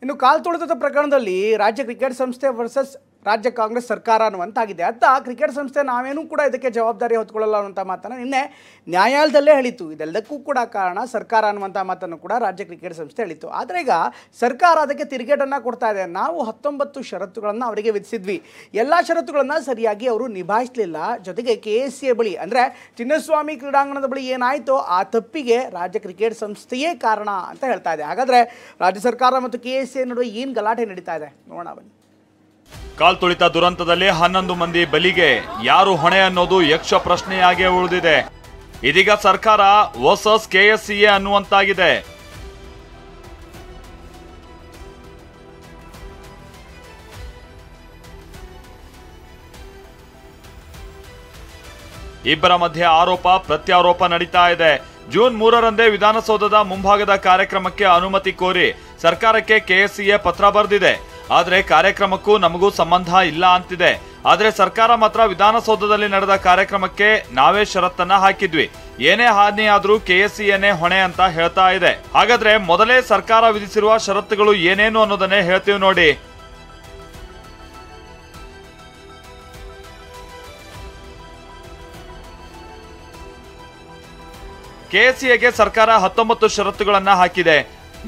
ಇನ್ನು ಕಾಲ್ತುಳಿತದ ಪ್ರಕರಣದಲ್ಲಿ ರಾಜ್ಯ ಕ್ರಿಕೆಟ್ ಸಂಸ್ಥೆ ವರ್ಸಸ್ ರಾಜ್ಯ ಕಾಂಗ್ರೆಸ್ ಸರ್ಕಾರ ಅನ್ನುವಂತಾಗಿದೆ. ಅತ್ತ ಕ್ರಿಕೆಟ್ ಸಂಸ್ಥೆ ನಾವೇನೂ ಕೂಡ ಇದಕ್ಕೆ ಜವಾಬ್ದಾರಿ ಹೊತ್ಕೊಳ್ಳಲ್ಲ ಅನ್ನುವಂಥ ಮಾತನ್ನು ನಿನ್ನೆ ನ್ಯಾಯಾಲಯದಲ್ಲೇ ಹೇಳಿತು. ಇದೆಲ್ಲದಕ್ಕೂ ಕೂಡ ಕಾರಣ ಸರ್ಕಾರ ಅನ್ನುವಂಥ ಮಾತನ್ನು ಕೂಡ ರಾಜ್ಯ ಕ್ರಿಕೆಟ್ ಸಂಸ್ಥೆ ಹೇಳಿತ್ತು. ಆದರೆ ಈಗ ಸರ್ಕಾರ ಅದಕ್ಕೆ ತಿರುಗೇಟನ್ನು ಕೊಡ್ತಾ ಇದೆ. ನಾವು 19 ಷರತ್ತುಗಳನ್ನು ಅವರಿಗೆ ವಿಧಿಸಿದ್ವಿ, ಎಲ್ಲ ಷರತ್ತುಗಳನ್ನು ಸರಿಯಾಗಿ ಅವರು ನಿಭಾಯಿಸಲಿಲ್ಲ. ಜೊತೆಗೆ KSCA ಬಳಿ ಅಂದರೆ ಚಿನ್ನಸ್ವಾಮಿ ಕ್ರೀಡಾಂಗಣದ ಬಳಿ ಏನಾಯಿತೋ ಆ ತಪ್ಪಿಗೆ ರಾಜ್ಯ ಕ್ರಿಕೆಟ್ ಸಂಸ್ಥೆಯೇ ಕಾರಣ ಅಂತ ಹೇಳ್ತಾ ಇದೆ. ಹಾಗಾದರೆ ರಾಜ್ಯ ಸರ್ಕಾರ ಮತ್ತು KSCA ನಡುವೆ ಏನು ಗಲಾಟೆ ನಡೀತಾ ಇದೆ ನೋಡೋಣ ಬನ್ನಿ. ಕಾಲ್ತುಳಿತ ದುರಂತದಲ್ಲಿ 11 ಮಂದಿ ಬಲಿಗೆ ಯಾರು ಹೊಣೆ ಅನ್ನೋದು ಯಕ್ಷ ಪ್ರಶ್ನೆಯಾಗಿ ಉಳಿದಿದೆ. ಇದೀಗ ಸರ್ಕಾರ ವರ್ಸಸ್ KSCA ಅನ್ನುವಂತಾಗಿದೆ. ಇಬ್ಬರ ಮಧ್ಯೆ ಆರೋಪ ಪ್ರತ್ಯಾರೋಪ ನಡೀತಾ ಇದೆ. ಜೂನ್ 3ರಂದೇ ವಿಧಾನಸೌಧದ ಮುಂಭಾಗದ ಕಾರ್ಯಕ್ರಮಕ್ಕೆ ಅನುಮತಿ ಕೋರಿ ಸರ್ಕಾರಕ್ಕೆ KSCA ಪತ್ರ ಬರೆದಿದೆ. ಆದರೆ ಕಾರ್ಯಕ್ರಮಕ್ಕೂ ನಮಗೂ ಸಂಬಂಧ ಇಲ್ಲ ಅಂತಿದೆ. ಆದರೆ ಸರ್ಕಾರ ಮಾತ್ರ ವಿಧಾನಸೌಧದಲ್ಲಿ ನಡೆದ ಕಾರ್ಯಕ್ರಮಕ್ಕೆ ನಾವೇ ಷರತ್ತನ್ನ ಹಾಕಿದ್ವಿ, ಏನೇ ಹಾನಿ ಆದ್ರೂ KSCAನೇ ಹೊಣೆ ಅಂತ ಹೇಳ್ತಾ ಇದೆ. ಹಾಗಾದ್ರೆ ಮೊದಲೇ ಸರ್ಕಾರ ವಿಧಿಸಿರುವ ಷರತ್ತುಗಳು ಏನೇನು ಅನ್ನೋದನ್ನೇ ಹೇಳ್ತೀವಿ ನೋಡಿ. KSCAಗೆ ಸರ್ಕಾರ 19 ಷರತ್ತುಗಳನ್ನ ಹಾಕಿದೆ.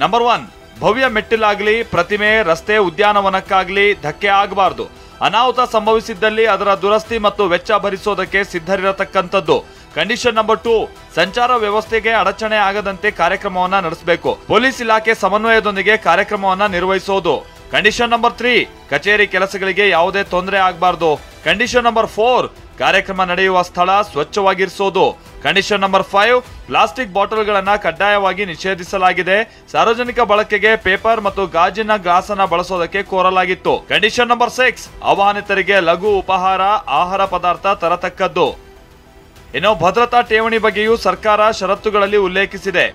ನಂಬರ್ 1, ಭವ್ಯ ಮೆಟ್ಟಿಲಾಗ್ಲಿ, ಪ್ರತಿಮೆ, ರಸ್ತೆ, ಉದ್ಯಾನವನಕ್ಕಾಗ್ಲಿ ಧಕ್ಕೆ ಆಗಬಾರದು. ಅನಾಹುತ ಸಂಭವಿಸಿದ್ದಲ್ಲಿ ಅದರ ದುರಸ್ತಿ ಮತ್ತು ವೆಚ್ಚ ಭರಿಸೋದಕ್ಕೆ ಸಿದ್ಧರಿರತಕ್ಕಂಥದ್ದು. ಕಂಡೀಷನ್ ನಂಬರ್ 2, ಸಂಚಾರ ವ್ಯವಸ್ಥೆಗೆ ಅಡಚಣೆ ಆಗದಂತೆ ಕಾರ್ಯಕ್ರಮವನ್ನ ನಡೆಸಬೇಕು. ಪೊಲೀಸ್ ಇಲಾಖೆ ಸಮನ್ವಯದೊಂದಿಗೆ ಕಾರ್ಯಕ್ರಮವನ್ನ ನಿರ್ವಹಿಸೋದು. ಕಂಡೀಷನ್ ನಂಬರ್ 3, ಕಚೇರಿ ಕೆಲಸಗಳಿಗೆ ಯಾವುದೇ ತೊಂದರೆ ಆಗಬಾರದು. ಕಂಡೀಷನ್ ನಂಬರ್ 4, ಕಾರ್ಯಕ್ರಮ ನಡೆಯುವ ಸ್ಥಳ ಸ್ವಚ್ಛವಾಗಿರಿಸೋದು. ಕಂಡೀಷನ್ ನಂಬರ್ 5, ಪ್ಲಾಸ್ಟಿಕ್ ಬಾಟಲ್ಗಳನ್ನ ಕಡ್ಡಾಯವಾಗಿ ನಿಷೇಧಿಸಲಾಗಿದೆ. ಸಾರ್ವಜನಿಕ ಬಳಕೆಗೆ ಪೇಪರ್ ಮತ್ತು ಗಾಜಿನ ಗ್ಲಾಸನ್ನ ಬಳಸೋದಕ್ಕೆ ಕೋರಲಾಗಿತ್ತು. ಕಂಡೀಷನ್ ನಂಬರ್ 6, ಆಹ್ವಾನಿತರಿಗೆ ಲಘು ಉಪಹಾರ, ಆಹಾರ ಪದಾರ್ಥ ತರತಕ್ಕದ್ದು. ಇನ್ನು ಭದ್ರತಾ ಠೇವಣಿ ಬಗ್ಗೆಯೂ ಸರ್ಕಾರ ಷರತ್ತುಗಳಲ್ಲಿ ಉಲ್ಲೇಖಿಸಿದೆ.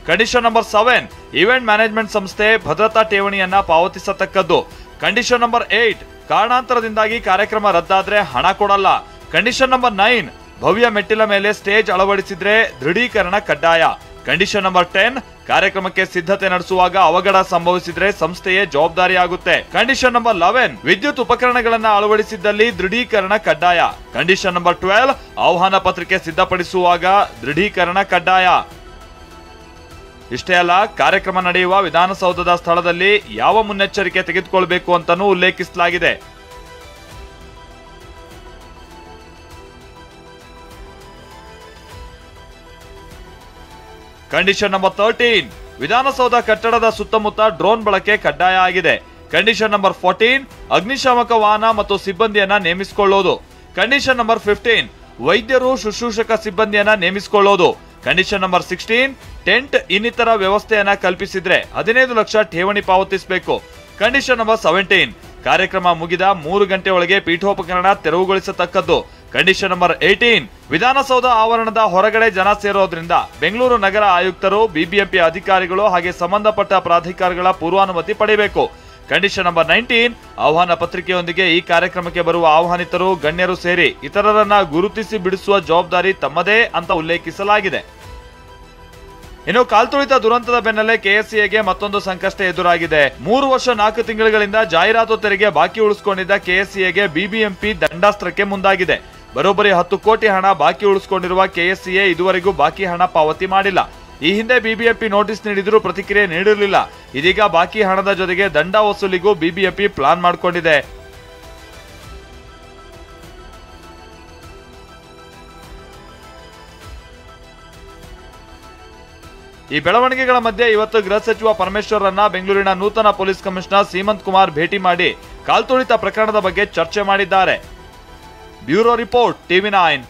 ಕಂಡೀಷನ್ ನಂಬರ್ 7, ಇವೆಂಟ್ ಮ್ಯಾನೇಜ್ಮೆಂಟ್ ಸಂಸ್ಥೆ ಭದ್ರತಾ ಠೇವಣಿಯನ್ನ ಪಾವತಿಸತಕ್ಕದ್ದು. ಕಂಡೀಷನ್ ನಂಬರ್ 8, ಕಾರಣಾಂತರದಿಂದಾಗಿ ಕಾರ್ಯಕ್ರಮ ರದ್ದಾದ್ರೆ ಹಣ ಕೊಡಲ್ಲ. ಕಂಡೀಷನ್ ನಂಬರ್ 9, ಭವ್ಯ ಮೆಟ್ಟಿಲ ಮೇಲೆ ಸ್ಟೇಜ್ ಅಳವಡಿಸಿದ್ರೆ ದೃಢೀಕರಣ ಕಡ್ಡಾಯ. ಕಂಡೀಷನ್ ನಂಬರ್ 10, ಕಾರ್ಯಕ್ರಮಕ್ಕೆ ಸಿದ್ಧತೆ ನಡೆಸುವಾಗ ಅವಘಡ ಸಂಭವಿಸಿದ್ರೆ ಸಂಸ್ಥೆಯೇ ಜವಾಬ್ದಾರಿಯಾಗುತ್ತೆ. ಕಂಡೀಷನ್ ನಂಬರ್ 11, ವಿದ್ಯುತ್ ಉಪಕರಣಗಳನ್ನ ಅಳವಡಿಸಿದ್ದಲ್ಲಿ ದೃಢೀಕರಣ ಕಡ್ಡಾಯ. ಕಂಡೀಷನ್ ನಂಬರ್ 12, ಆಹ್ವಾನ ಪತ್ರಿಕೆ ಸಿದ್ಧಪಡಿಸುವಾಗ ದೃಢೀಕರಣ ಕಡ್ಡಾಯ. ಇಷ್ಟೇ ಅಲ್ಲ, ಕಾರ್ಯಕ್ರಮ ನಡೆಯುವ ವಿಧಾನಸೌಧದ ಸ್ಥಳದಲ್ಲಿ ಯಾವ ಮುನ್ನೆಚ್ಚರಿಕೆ ತೆಗೆದುಕೊಳ್ಳಬೇಕು ಅಂತಾನೂ ಉಲ್ಲೇಖಿಸಲಾಗಿದೆ. ಕಂಡೀಷನ್ ನಂಬರ್ 13, ವಿಧಾನಸೌಧ ಕಟ್ಟಡದ ಸುತ್ತಮುತ್ತ ಡ್ರೋನ್ ಬಳಕೆ ಕಡ್ಡಾಯ ಆಗಿದೆ. ಕಂಡೀಷನ್ ನಂಬರ್ 14, ಅಗ್ನಿಶಾಮಕ ವಾಹನ ಮತ್ತು ಸಿಬ್ಬಂದಿಯನ್ನ ನೇಮಿಸಿಕೊಳ್ಳೋದು. ಕಂಡೀಷನ್ ನಂಬರ್ 15, ವೈದ್ಯರು ಶುಶ್ರೂಷಕ ಸಿಬ್ಬಂದಿಯನ್ನ ನೇಮಿಸಿಕೊಳ್ಳೋದು. ಕಂಡೀಷನ್ ನಂಬರ್ 16, ಟೆಂಟ್ ಇನ್ನಿತರ ವ್ಯವಸ್ಥೆಯನ್ನ ಕಲ್ಪಿಸಿದ್ರೆ 15 ಲಕ್ಷ ಠೇವಣಿ ಪಾವತಿಸಬೇಕು. ಕಂಡೀಷನ್ ನಂಬರ್ 17, ಕಾರ್ಯಕ್ರಮ ಮುಗಿದ 3 ಗಂಟೆ ಒಳಗೆ ಪೀಠೋಪಕರಣ ತೆರವುಗೊಳಿಸತಕ್ಕದ್ದು. ಕಂಡೀಷನ್ ನಂಬರ್ 18, ವಿಧಾನಸೌಧ ಆವರಣದ ಹೊರಗಡೆ ಜನ ಸೇರೋದ್ರಿಂದ ಬೆಂಗಳೂರು ನಗರ ಆಯುಕ್ತರು, BBMP ಅಧಿಕಾರಿಗಳು ಹಾಗೆ ಸಂಬಂಧಪಟ್ಟ ಪ್ರಾಧಿಕಾರಗಳ ಪೂರ್ವಾನುಮತಿ ಪಡೆಯಬೇಕು. ಕಂಡೀಷನ್ ನಂಬರ್ 19, ಆಹ್ವಾನ ಪತ್ರಿಕೆಯೊಂದಿಗೆ ಈ ಕಾರ್ಯಕ್ರಮಕ್ಕೆ ಬರುವ ಆಹ್ವಾನಿತರು, ಗಣ್ಯರು ಸೇರಿ ಇತರರನ್ನ ಗುರುತಿಸಿ ಬಿಡಿಸುವ ಜವಾಬ್ದಾರಿ ತಮ್ಮದೇ ಅಂತ ಉಲ್ಲೇಖಿಸಲಾಗಿದೆ. ಇನ್ನು ಕಾಲ್ತುಳಿತ ದುರಂತದ ಬೆನ್ನಲ್ಲೇ KSCAಗೆ ಮತ್ತೊಂದು ಸಂಕಷ್ಟ ಎದುರಾಗಿದೆ. 3 ವರ್ಷ 4 ತಿಂಗಳುಗಳಿಂದ ಜಾಹೀರಾತು ತೆರಿಗೆ ಬಾಕಿ ಉಳಿಸಿಕೊಂಡಿದ್ದ KSCAಗೆ BBMP ದಂಡಾಸ್ತ್ರಕ್ಕೆ ಮುಂದಾಗಿದೆ. ಬರೋಬ್ಬರಿ 10 ಕೋಟಿ ಹಣ ಬಾಕಿ ಉಳಿಸಿಕೊಂಡಿರುವ KSCA ಇದುವರೆಗೂ ಬಾಕಿ ಹಣ ಪಾವತಿ ಮಾಡಿಲ್ಲ. ಈ ಹಿಂದೆ BBMP ನೋಟಿಸ್ ನೀಡಿದ್ರೂ ಪ್ರತಿಕ್ರಿಯೆ ನೀಡಿರಲಿಲ್ಲ. ಇದೀಗ ಬಾಕಿ ಹಣದ ಜೊತೆಗೆ ದಂಡ ವಸೂಲಿಗೂ BBMP ಪ್ಲಾನ್ ಮಾಡಿಕೊಂಡಿದೆ. ಈ ಬೆಳವಣಿಗೆಗಳ ಮಧ್ಯೆ ಇವತ್ತು ಗೃಹ ಸಚಿವ ಪರಮೇಶ್ವರನ್ನ ಬೆಂಗಳೂರಿನ ನೂತನ ಪೊಲೀಸ್ ಕಮಿಷನರ್ ಸೀಮಂತ್ ಕುಮಾರ್ ಭೇಟಿ ಮಾಡಿ ಕಾಲ್ತುಳಿತ ಪ್ರಕರಣದ ಬಗ್ಗೆ ಚರ್ಚೆ ಮಾಡಿದ್ದಾರೆ. Bureau report, TV9.